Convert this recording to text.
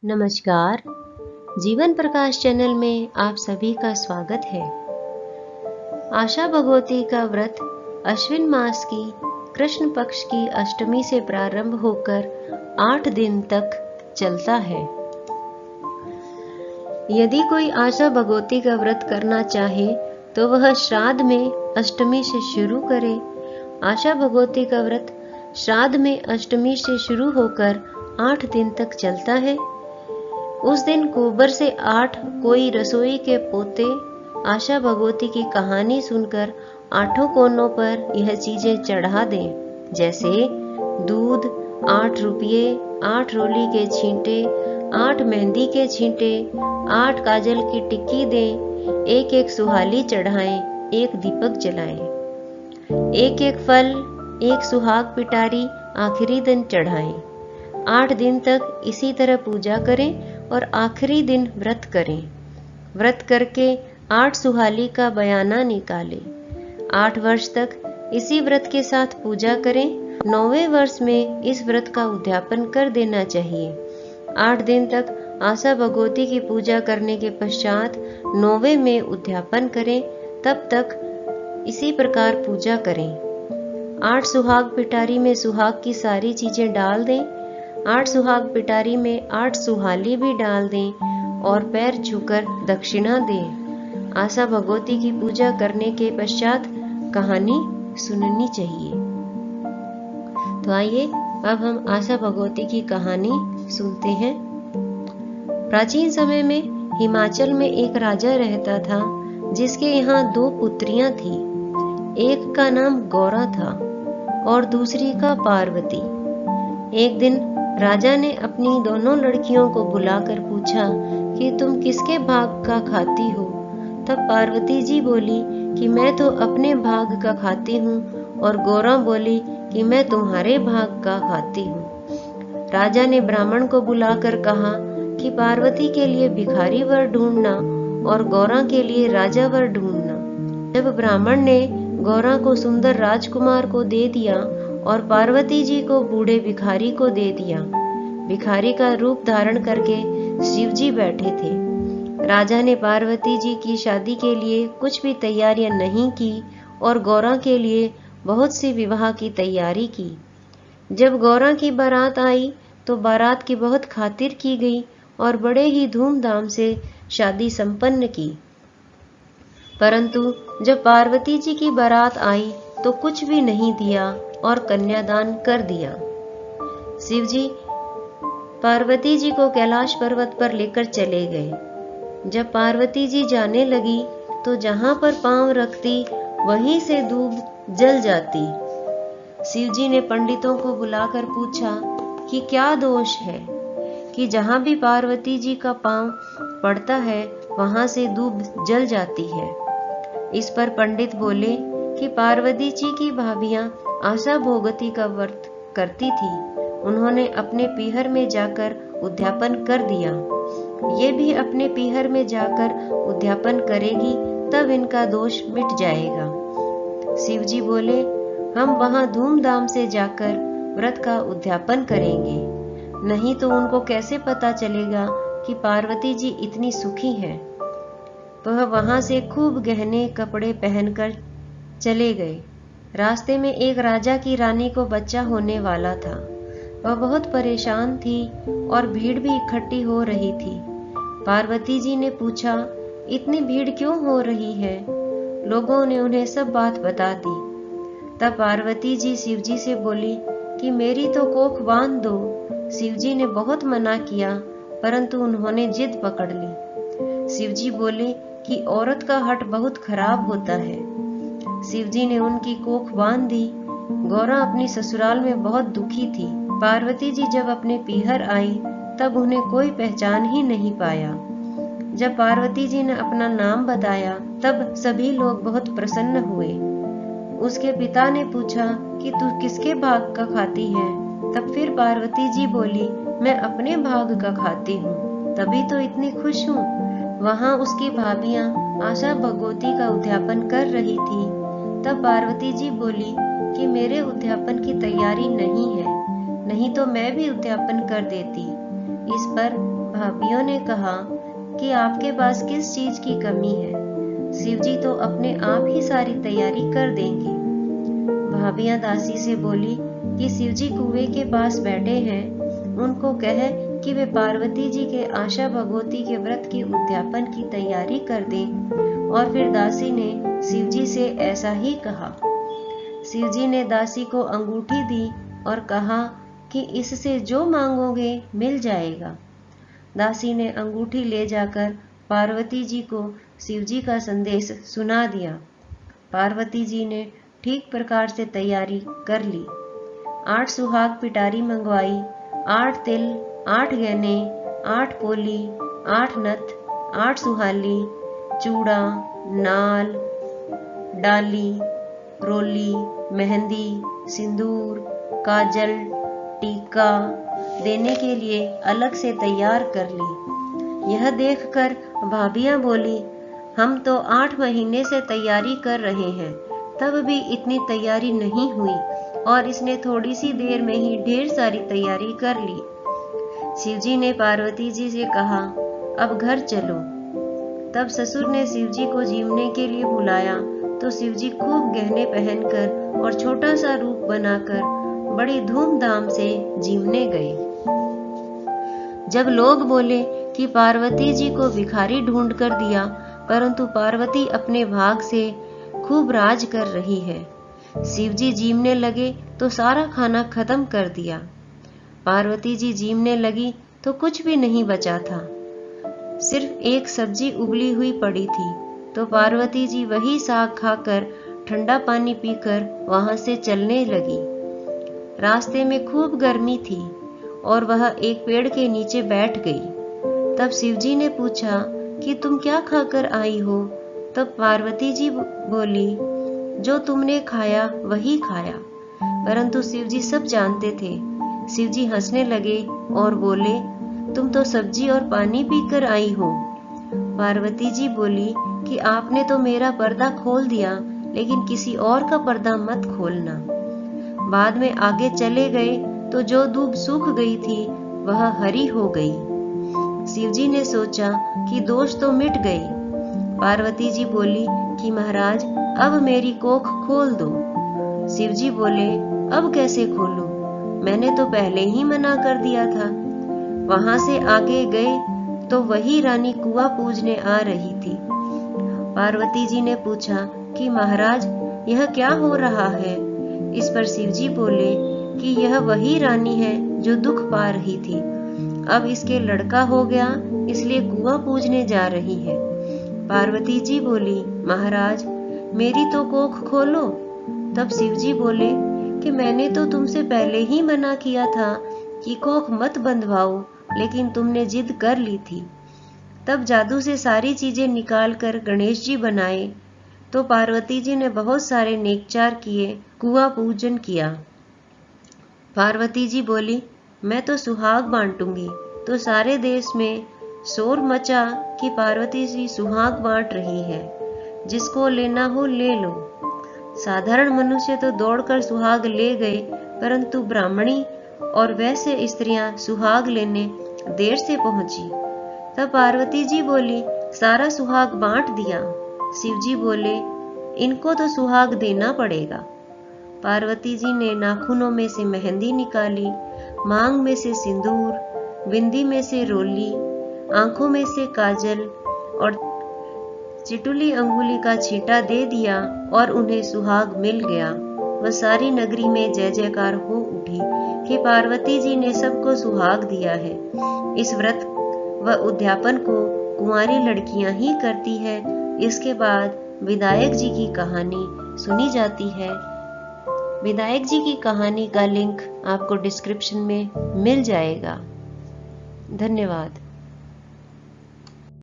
नमस्कार। जीवन प्रकाश चैनल में आप सभी का स्वागत है। आशा भगवती का व्रत अश्विन मास की कृष्ण पक्ष की अष्टमी से प्रारंभ होकर 8 दिन तक चलता है। यदि कोई आशा भगवती का व्रत करना चाहे तो वह श्राद्ध में अष्टमी से शुरू करे। आशा भगवती का व्रत श्राद्ध में अष्टमी से शुरू होकर 8 दिन तक चलता है। उस दिन गोबर से 8 कोई रसोई के पोते आशा भगवती की कहानी सुनकर 8 कोनों पर यह चीजें चढ़ा दें, जैसे दूध, 8 रुपये, 8 रोली के छींटे, 8 मेहंदी के छींटे, 8 काजल की टिक्की दें, एक सुहाली चढ़ाएं, एक दीपक जलाएं, एक फल, एक सुहाग पिटारी आखिरी दिन चढ़ाएं। 8 दिन तक इसी तरह पूजा करें और आखिरी दिन व्रत करें। व्रत करके 8 सुहाली का बयाना निकालें। 8 वर्ष तक इसी व्रत के साथ पूजा करें। 9वें वर्ष में इस व्रत का उद्यापन कर देना चाहिए। 8 दिन तक आशा भगवती की पूजा करने के पश्चात 9वें में उद्यापन करें। तब तक इसी प्रकार पूजा करें। 8 सुहाग पिटारी में सुहाग की सारी चीजें डाल दें। 8 सुहाग पिटारी में 8 सुहाली भी डाल दें और पैर छूकर दक्षिणा दें। आशा भगवती की पूजा करने के पश्चात कहानी सुननी चाहिए। तो आइए अब हम आशा भगवती की कहानी सुनते हैं। प्राचीन समय में हिमाचल में एक राजा रहता था, जिसके यहाँ 2 पुत्रियां थीं। एक का नाम गौरा था और दूसरी का पार्वती। एक दिन राजा ने अपनी दोनों लड़कियों को बुलाकर पूछा कि तुम किसके भाग का खाती हो। तब पार्वती जी बोली कि मैं तो अपने भाग का खाती हूँ, और गौरा बोली कि मैं तुम्हारे भाग का खाती हूँ। राजा ने ब्राह्मण को बुलाकर कहा कि पार्वती के लिए भिखारी वर ढूंढना और गौरा के लिए राजा वर ढूंढना। जब ब्राह्मण ने गौरा को सुंदर राजकुमार को दे दिया और पार्वती जी को बूढ़े भिखारी को दे दिया। भिखारी का रूप धारण करके शिव जी बैठे थे। राजा ने पार्वती जी की शादी के लिए कुछ भी तैयारियां नहीं की और गौरा के लिए बहुत सी विवाह की तैयारी की। जब गौरा की बारात आई तो बारात की बहुत खातिर की गई और बड़े ही धूमधाम से शादी संपन्न की। परंतु जब पार्वती जी की बारात आई तो कुछ भी नहीं दिया और कन्यादान कर दिया। शिव जी पार्वती जी को कैलाश पर्वत पर लेकर चले गए। जब पार्वती जी जाने लगी तो जहां पर पांव रखती वहीं से दूब जल जाती। शिव जी ने पंडितों को बुलाकर पूछा कि क्या दोष है कि जहां भी पार्वती जी का पांव पड़ता है वहां से दूब जल जाती है। इस पर पंडित बोले कि पार्वती जी की भाभियां आशा भगवती का व्रत करती थी। उन्होंने अपने पीहर में जाकर उद्यापन कर दिया। ये भी अपने पीहर में जाकर उद्यापन करेगी तब इनका दोष मिट जाएगा। शिव जी बोले, हम वहां धूमधाम से जाकर व्रत का उद्यापन करेंगे, नहीं तो उनको कैसे पता चलेगा कि पार्वती जी इतनी सुखी हैं। वह वहां से खूब गहने कपड़े पहनकर चले गए। रास्ते में एक राजा की रानी को बच्चा होने वाला था। वह बहुत परेशान थी और भीड़ भी इकट्ठी हो रही थी। पार्वती जी ने पूछा, इतनी भीड़ क्यों हो रही है? लोगों ने उन्हें सब बात बता दी। तब पार्वती जी शिव जी से बोली कि मेरी तो कोख बांध दो। शिव जी ने बहुत मना किया, परंतु उन्होंने जिद पकड़ ली। शिव जी बोले कि औरत का हट बहुत खराब होता है। शिव जी ने उनकी कोख बांध दी। गौरा अपनी ससुराल में बहुत दुखी थी। पार्वती जी जब अपने पीहर आई तब उन्हें कोई पहचान ही नहीं पाया। जब पार्वती जी ने अपना नाम बताया तब सभी लोग बहुत प्रसन्न हुए। उसके पिता ने पूछा कि तू किसके भाग का खाती है? तब फिर पार्वती जी बोली, मैं अपने भाग का खाती हूँ, तभी तो इतनी खुश हूँ। वहाँ उसकी भाभियां आशा भगवती का उद्यापन कर रही थी। तब पार्वती जी बोली कि मेरे उद्यापन की तैयारी नहीं है, नहीं तो मैं भी उद्यापन कर देती। इस पर भाभियों ने कहा कि आपके पास किस चीज की कमी है, शिवजी तो अपने आप ही सारी तैयारी कर देंगे। भाभियां दासी से बोली कि शिवजी कुएं के पास बैठे हैं, उनको कहे कि वे पार्वती जी के आशा भगवती के व्रत के उद्यापन की तैयारी कर दें। और फिर दासी ने शिवजी से ऐसा ही कहा। शिवजी ने दासी को अंगूठी दी और कहा कि इससे जो मांगोगे मिल जाएगा। दासी ने अंगूठी ले जाकर पार्वती जी को शिवजी का संदेश सुना दिया। पार्वती जी ने ठीक प्रकार से तैयारी कर ली। 8 सुहाग पिटारी मंगवाई, 8 तिल, 8 गहने, 8 पोली, 8 नथ, 8 सुहाली, चूड़ा, नाल, डाली, रोली, मेहंदी, सिंदूर, काजल, टीका देने के लिए अलग से तैयार कर ली। यह देखकर भाभियां बोली, हम तो 8 महीने से तैयारी कर रहे हैं, तब भी इतनी तैयारी नहीं हुई और इसने थोड़ी सी देर में ही ढेर सारी तैयारी कर ली। शिवजी ने पार्वती जी से कहा, अब घर चलो। तब ससुर ने शिवजी को जीवने के लिए बुलाया तो शिवजी खूब गहने पहनकर और छोटा सा रूप बनाकर बड़ी धूमधाम से जीवने गए। जब लोग बोले कि पार्वती जी को भिखारी ढूंढ कर दिया, परंतु पार्वती अपने भाग से खूब राज कर रही है। शिवजी जीवने लगे तो सारा खाना खत्म कर दिया। पार्वती जी जीवने लगी तो कुछ भी नहीं बचा था, सिर्फ एक सब्जी उबली हुई पड़ी थी। तो पार्वती जी वही साग खाकर ठंडा पानी पीकर वहां से चलने लगी। रास्ते में खूब गर्मी थी और वह एक पेड़ के नीचे बैठ गई। तब शिवजी ने पूछा कि तुम क्या खाकर आई हो? तब पार्वती जी बोली, जो तुमने खाया वही खाया। परंतु शिवजी सब जानते थे। शिवजी हंसने लगे और बोले, तुम तो सब्जी और पानी पीकर आई हो। पार्वती जी बोली कि आपने तो मेरा पर्दा खोल दिया, लेकिन किसी और का पर्दा मत खोलना। बाद में आगे चले गए तो जो दूब सूख गई थी वह हरी हो गई। शिवजी ने सोचा कि दोष तो मिट गए। पार्वती जी बोली कि महाराज अब मेरी कोख खोल दो। शिवजी बोले, अब कैसे खोलूं? मैंने तो पहले ही मना कर दिया था। वहां से आगे गए तो वही रानी कुआं पूजने आ रही थी। पार्वती जी ने पूछा कि महाराज यह क्या हो रहा है? इस पर शिवजी बोले कि यह वही रानी है जो दुख पा रही थी। अब इसके लड़का हो गया, इसलिए कुआं पूजने जा रही है। पार्वती जी बोली, महाराज मेरी तो कोख खोलो। तब शिवजी बोले कि मैंने तो तुमसे पहले ही मना किया था कि कोख मत बंधवाओ, लेकिन तुमने जिद कर ली थी। तब जादू से सारी चीजें निकालकर गणेश जी बनाए। तो पार्वती जी ने बहुत सारे नेकचार किए, कुआं पूजन किया। पार्वती जी बोली, मैं तो सुहाग बांटूंगी। तो सारे देश में शोर मचा कि पार्वती जी सुहाग बांट रही है, जिसको लेना हो ले लो। साधारण मनुष्य तो दौड़कर सुहाग ले गए, परंतु ब्राह्मणी और वैश्य स्त्रियां सुहाग लेने देर से पहुंची। तब पार्वती जी बोली, सारा सुहाग बांट दिया। शिवजी बोले, इनको तो सुहाग देना पड़ेगा। पार्वती जी ने नाखूनों में से मेहंदी निकाली, मांग में से सिंदूर, बिंदी में से रोली, आंखों में से काजल और चिटुली अंगुली का छींटा दे दिया और उन्हें सुहाग मिल गया। वह सारी नगरी में जय जयकार हो उठी कि पार्वती जी ने सबको सुहाग दिया है। इस व्रत व उद्यापन को कुंवारी लड़कियां ही करती है। इसके बाद विधायक जी की कहानी सुनी जाती है। विधायक जी की कहानी का लिंक आपको डिस्क्रिप्शन में मिल जाएगा। धन्यवाद।